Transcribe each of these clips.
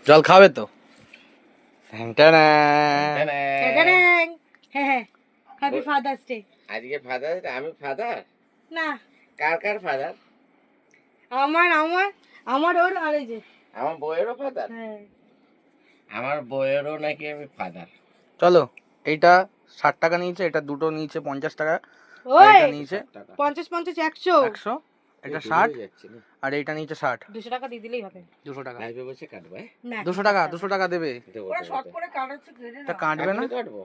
জল খাবে তো? Happy father's day. আজকে ফাদার, আমি ফাদার না, কার ফাদার? আমার আমার আমার ওর আর এই যে আমার বউয়েরও ফাদার। হ্যাঁ, আমার বউয়েরও নাকি আমি ফাদার। চলো, এইটা 60 টাকা নিয়েছে, এটা দুটো নিয়েছে 50 টাকা, ওই এটা নিয়েছে 50 50 100 100, এটা 60, আর এইটা নিয়েছে 60। 200 টাকা দিয়ে দিলেই হবে। 200 টাকা, লাইভে বসে কাটবে। না, 200 টাকা, 200 টাকা দেবে। ওরা শর্ট করে কাটাচ্ছে কেটে এটা না। কাটবে না? কাটবো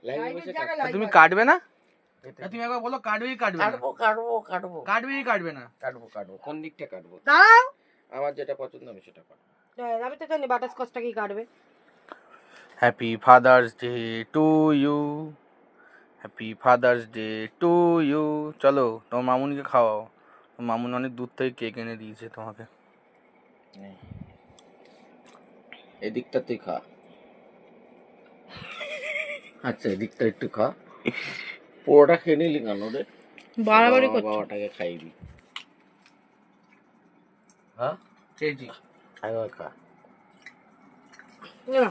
লাইভে বসে কাটবো। তুমি কাটবে না? তুমি একবার বলো কাটবে কি কাটবে না? কাটবো কাটবে কি কাটবে না? কাটবো। কোন দিকটা কাটবো? দাঁড়াও, আমার যেটা পছন্দ আমি সেটা কাটবো। আমি তো জানি বাটার স্কচটা কি কাটবে। Happy father's day to you, happy father's day to you. চলো, তোমার মামুনিকে খাওয়াও, তোমার মামুনি অনেক দূর থেকে কেক এনে দিয়েছে তোমাকে। এদিকটা তুই খা। আচ্ছা, এদিকটা একটু খা। পুরোটা খেয়ে নিলি কেন রে? বাড়াবাড়ি করছো। বাবাটাকে খাই দি। হ্যাঁ, চেয়েছি। একবার খা। না,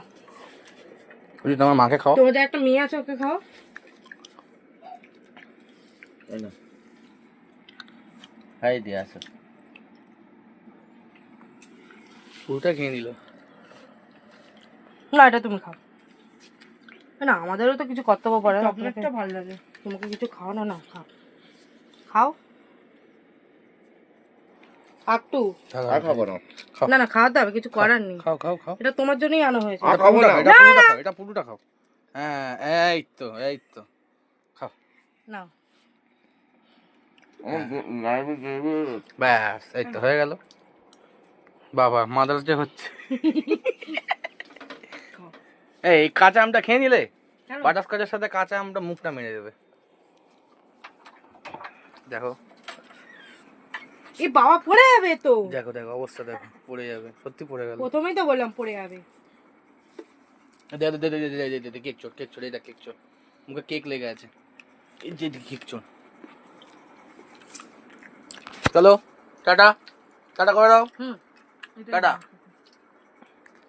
বুঝলি, তোমার মাকে খাও। তোমাদের একটা মেয়ে আছে, ওকে খাও। এই না, খাই দিয়ে আসো। পুরোটা খেয়ে নিল। না, এটা তুমি খাও। না, আমাদেরও তো কিছু কর্তব্য পড়ে। চকলেটটা ভালো লাগে, তোমাকে কিছু খাও না। না, খাও খাও একটু। আর খাবো না। না না, খাওয়াতে হবে, কিছু করার নেই। খাও খাও খাও। এটা তোমার জন্যই আনা হয়েছে। আর খাবো না। এটা পুরোটা খাও, এটা পুরোটা খাও। হ্যাঁ, এই তো খাও। না, ব্যাস, এই তো হয়ে গেল। বাবা, মাদার্স ডে হচ্ছে। এই কাঁচা আমটা খেয়ে নিলে, বাটারস্কচের সাথে কাঁচা আমটা মুখটা মেরে দেবে। দেখো এই বাবা পড়ে যাবে তো। দেখো দেখো অবস্থা দেখো, পড়ে যাবে, সত্যি পড়ে গেল। প্রথমেই তো বললাম পড়ে যাবে। কেক চোর, এটা কেক চোর, মুখে কেক লেগে আছে। এই যে কেক চোর। চলো, টাটা টাটা করে দাও, টাটা।